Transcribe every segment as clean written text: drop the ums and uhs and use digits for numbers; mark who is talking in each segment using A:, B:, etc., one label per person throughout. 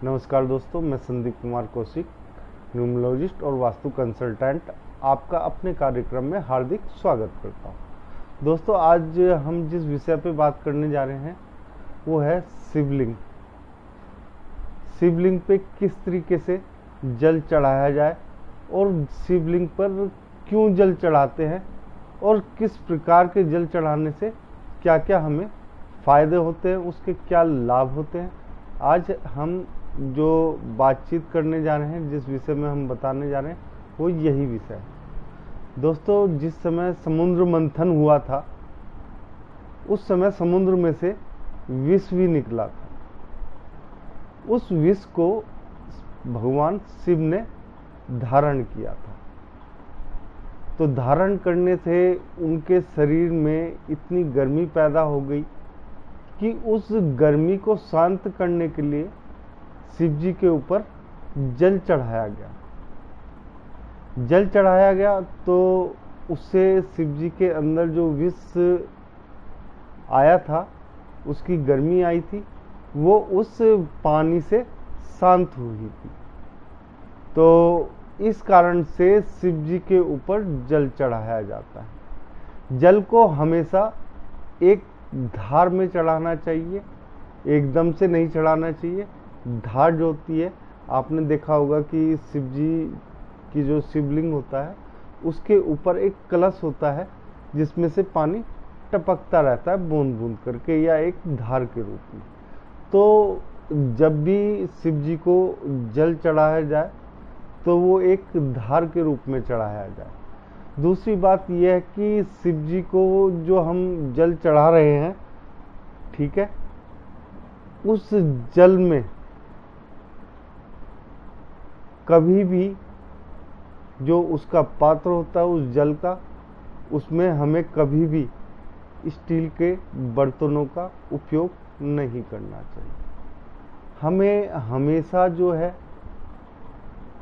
A: नमस्कार दोस्तों, मैं संदीप कुमार कौशिक, न्यूमरोलॉजिस्ट और वास्तु कंसल्टेंट, आपका अपने कार्यक्रम में हार्दिक स्वागत करता हूं। दोस्तों, आज हम जिस विषय पे बात करने जा रहे हैं वो है शिवलिंग। शिवलिंग पे किस तरीके से जल चढ़ाया जाए और शिवलिंग पर क्यों जल चढ़ाते हैं और किस प्रकार के जल चढ़ाने से क्या क्या हमें फ़ायदे होते हैं, उसके क्या लाभ होते हैं। आज हम जो बातचीत करने जा रहे हैं, जिस विषय में हम बताने जा रहे हैं, वो यही विषय है। दोस्तों, जिस समय समुद्र मंथन हुआ था उस समय समुद्र में से विष भी निकला था। उस विष को भगवान शिव ने धारण किया था। तो धारण करने से उनके शरीर में इतनी गर्मी पैदा हो गई कि उस गर्मी को शांत करने के लिए शिव जी के ऊपर जल चढ़ाया गया। जल चढ़ाया गया तो उससे शिव जी के अंदर जो विष आया था, उसकी गर्मी आई थी, वो उस पानी से शांत हुई थी। तो इस कारण से शिव जी के ऊपर जल चढ़ाया जाता है। जल को हमेशा एक धार में चढ़ाना चाहिए, एकदम से नहीं चढ़ाना चाहिए। धार जो होती है, आपने देखा होगा कि शिव जी की जो शिवलिंग होता है उसके ऊपर एक कलश होता है जिसमें से पानी टपकता रहता है बूंद बूंद करके, या एक धार के रूप में। तो जब भी शिव जी को जल चढ़ाया जाए तो वो एक धार के रूप में चढ़ाया जाए। दूसरी बात यह है कि शिव जी को जो हम जल चढ़ा रहे हैं, ठीक है, उस जल में कभी भी जो उसका पात्र होता है उस जल का, उसमें हमें कभी भी स्टील के बर्तनों का उपयोग नहीं करना चाहिए। हमें हमेशा जो है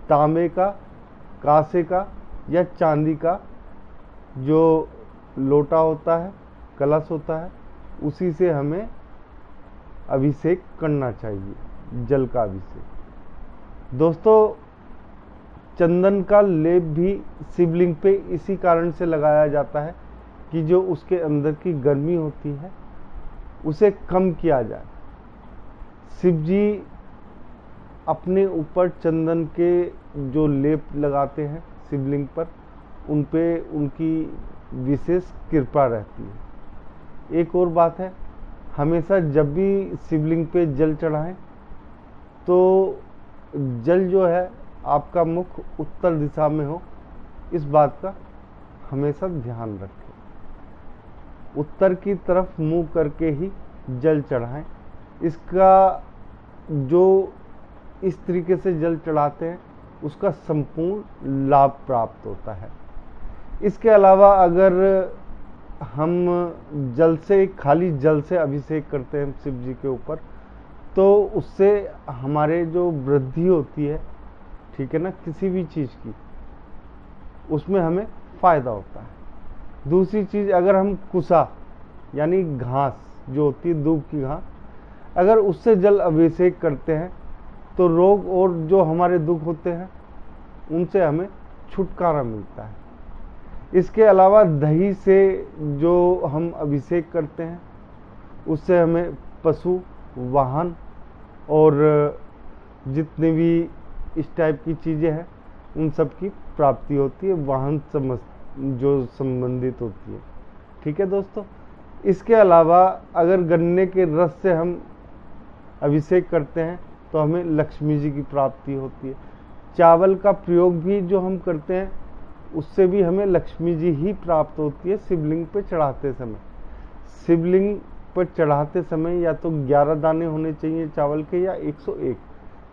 A: तांबे का, कांसे का या चांदी का जो लोटा होता है, कलश होता है, उसी से हमें अभिषेक करना चाहिए, जल का अभिषेक। दोस्तों, चंदन का लेप भी शिवलिंग पे इसी कारण से लगाया जाता है कि जो उसके अंदर की गर्मी होती है उसे कम किया जाए। शिव जी अपने ऊपर चंदन के जो लेप लगाते हैं शिवलिंग पर, उन पे उनकी विशेष कृपा रहती है। एक और बात है, हमेशा जब भी शिवलिंग पे जल चढ़ाएं तो जल जो है आपका मुख उत्तर दिशा में हो, इस बात का हमेशा ध्यान रखें। उत्तर की तरफ मुंह करके ही जल चढ़ाएं। इसका जो इस तरीके से जल चढ़ाते हैं उसका संपूर्ण लाभ प्राप्त होता है। इसके अलावा अगर हम जल से, खाली जल से अभिषेक करते हैं शिव जी के ऊपर, तो उससे हमारे जो वृद्धि होती है, ठीक है ना, किसी भी चीज़ की, उसमें हमें फ़ायदा होता है। दूसरी चीज़, अगर हम कुसा यानी घास जो होती है, दूब की घास, अगर उससे जल अभिषेक करते हैं तो रोग और जो हमारे दुख होते हैं उनसे हमें छुटकारा मिलता है। इसके अलावा दही से जो हम अभिषेक करते हैं उससे हमें पशु, वाहन और जितने भी इस टाइप की चीज़ें हैं उन सब की प्राप्ति होती है, वाहन जो संबंधित होती है। ठीक है दोस्तों, इसके अलावा अगर गन्ने के रस से हम अभिषेक करते हैं तो हमें लक्ष्मी जी की प्राप्ति होती है। चावल का प्रयोग भी जो हम करते हैं उससे भी हमें लक्ष्मी जी ही प्राप्त होती है शिवलिंग पर चढ़ाते समय। शिवलिंग पर चढ़ाते समय या तो 11 दाने होने चाहिए चावल के या 101,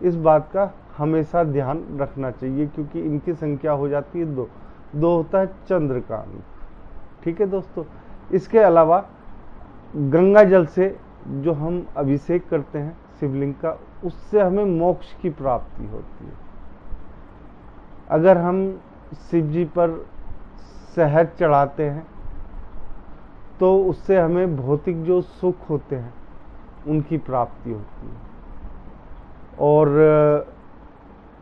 A: इस बात का हमेशा ध्यान रखना चाहिए, क्योंकि इनकी संख्या हो जाती है 2 होता है चंद्र का अंक। ठीक है दोस्तों, इसके अलावा गंगा जल से जो हम अभिषेक करते हैं शिवलिंग का, उससे हमें मोक्ष की प्राप्ति होती है। अगर हम शिव जी पर शहद चढ़ाते हैं तो उससे हमें भौतिक जो सुख होते हैं उनकी प्राप्ति होती है। और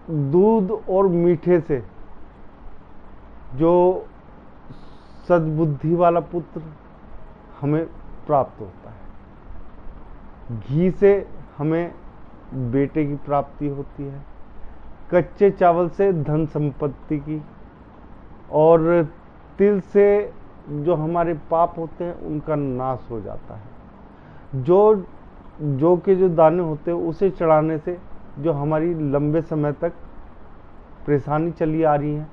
A: दूध और मीठे से जो सद्बुद्धि वाला पुत्र हमें प्राप्त होता है। घी से हमें बेटे की प्राप्ति होती है, कच्चे चावल से धन संपत्ति की, और तिल से जो हमारे पाप होते हैं उनका नाश हो जाता है। जो के जो दाने होते हैं उसे चढ़ाने से जो हमारी लंबे समय तक परेशानी चली आ रही है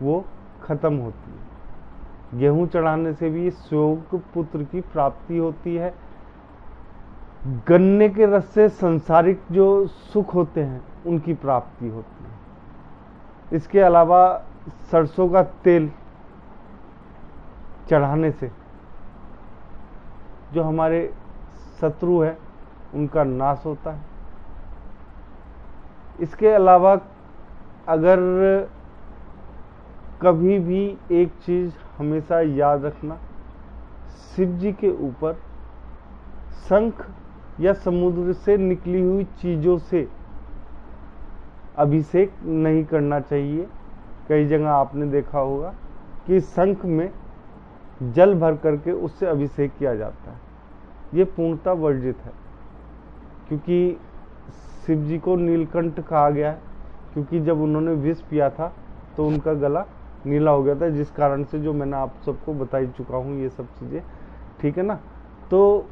A: वो खत्म होती है। गेहूं चढ़ाने से भी शोक पुत्र की प्राप्ति होती है। गन्ने के रस से संसारिक जो सुख होते हैं उनकी प्राप्ति होती है। इसके अलावा सरसों का तेल चढ़ाने से जो हमारे शत्रु है उनका नाश होता है। इसके अलावा अगर कभी भी एक चीज हमेशा याद रखना, शिव जी के ऊपर शंख या समुद्र से निकली हुई चीजों से अभिषेक नहीं करना चाहिए। कई जगह आपने देखा होगा कि शंख में जल भर करके उससे अभिषेक किया जाता है। ये पूर्णतः वर्जित है, क्योंकि शिव जी को नीलकंठ कहा गया है, क्योंकि जब उन्होंने विष पिया था तो उनका गला नीला हो गया था, जिस कारण से जो मैंने आप सबको बता ही चुका हूँ ये सब चीज़ें, ठीक है ना। तो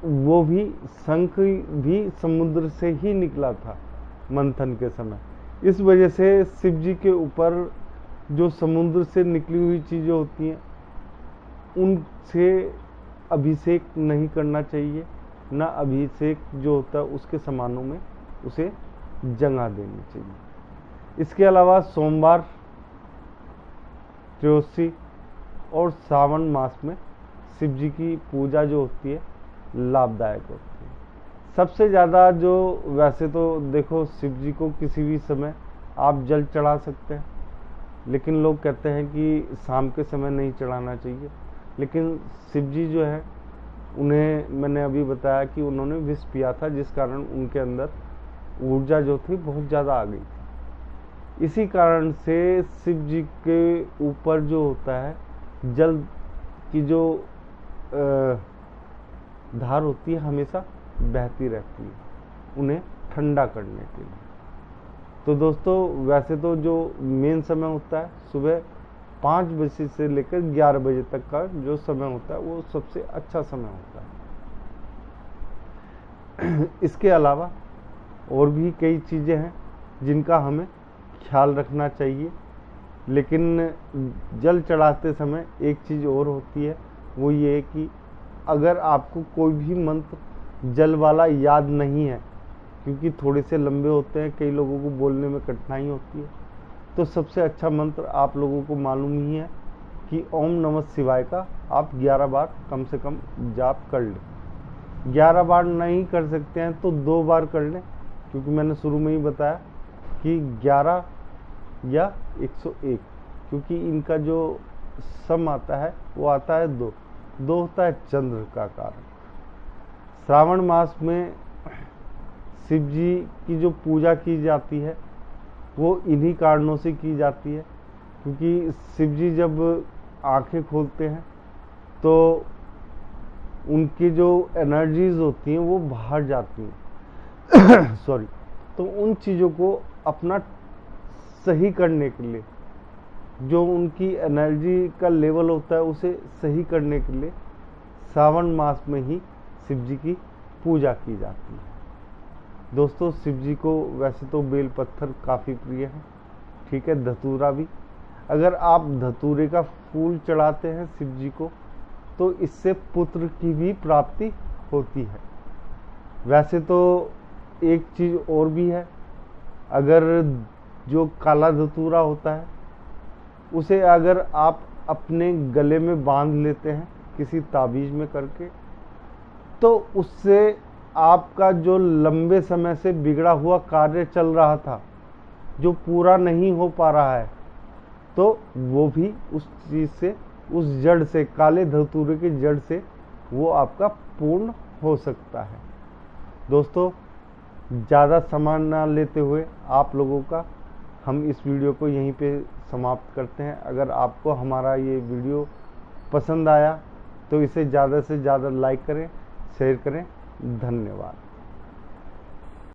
A: वो भी शंख भी समुद्र से ही निकला था मंथन के समय। इस वजह से शिव जी के ऊपर जो समुद्र से निकली हुई चीज़ें होती हैं उनसे अभिषेक नहीं करना चाहिए, ना अभिषेक जो होता है उसके समानों में उसे जगह देनी चाहिए। इसके अलावा सोमवार, त्रयोदशी और सावन मास में शिव जी की पूजा जो होती है लाभदायक होती है। सबसे ज़्यादा जो, वैसे तो देखो शिव जी को किसी भी समय आप जल चढ़ा सकते हैं, लेकिन लोग कहते हैं कि शाम के समय नहीं चढ़ाना चाहिए। लेकिन शिव जी जो है उन्हें मैंने अभी बताया कि उन्होंने विष पिया था, जिस कारण उनके अंदर ऊर्जा जो थी बहुत ज़्यादा आ गई थी। इसी कारण से शिव जी के ऊपर जो होता है जल की जो धार होती है हमेशा बहती रहती है, उन्हें ठंडा करने के लिए। तो दोस्तों वैसे तो जो मेन समय होता है सुबह 5 बजे से लेकर 11 बजे तक का जो समय होता है वो सबसे अच्छा समय होता है। इसके अलावा और भी कई चीज़ें हैं जिनका हमें ख्याल रखना चाहिए, लेकिन जल चढ़ाते समय एक चीज़ और होती है, वो ये है कि अगर आपको कोई भी मंत्र जल वाला याद नहीं है, क्योंकि थोड़े से लंबे होते हैं, कई लोगों को बोलने में कठिनाई होती है, तो सबसे अच्छा मंत्र आप लोगों को मालूम ही है कि ओम नमः शिवाय का आप 11 बार कम से कम जाप कर लें। 11 बार नहीं कर सकते हैं तो 2 बार कर लें, क्योंकि मैंने शुरू में ही बताया कि 11 या 101, क्योंकि इनका जो सम आता है वो आता है 2 होता है चंद्र का कारण। श्रावण मास में शिव जी की जो पूजा की जाती है वो इन्हीं कारणों से की जाती है, क्योंकि शिव जी जब आंखें खोलते हैं तो उनकी जो एनर्जीज होती हैं वो बाहर जाती हैं सॉरी। तो उन चीज़ों को अपना सही करने के लिए, जो उनकी एनर्जी का लेवल होता है उसे सही करने के लिए सावन मास में ही शिव जी की पूजा की जाती है। दोस्तों शिव जी को वैसे तो बेल पत्थर काफ़ी प्रिय है, ठीक है, धतूरा भी। अगर आप धतूरे का फूल चढ़ाते हैं शिव जी को तो इससे पुत्र की भी प्राप्ति होती है। वैसे तो एक चीज़ और भी है, अगर जो काला धतूरा होता है उसे अगर आप अपने गले में बांध लेते हैं किसी ताबीज़ में करके, तो उससे आपका जो लंबे समय से बिगड़ा हुआ कार्य चल रहा था, जो पूरा नहीं हो पा रहा है, तो वो भी उस चीज़ से, उस जड़ से, काले धतूरे की जड़ से वो आपका पूर्ण हो सकता है। दोस्तों ज़्यादा समय ना लेते हुए आप लोगों का हम इस वीडियो को यहीं पे समाप्त करते हैं। अगर आपको हमारा ये वीडियो पसंद आया तो इसे ज़्यादा से ज़्यादा लाइक करें, शेयर करें। धन्यवाद।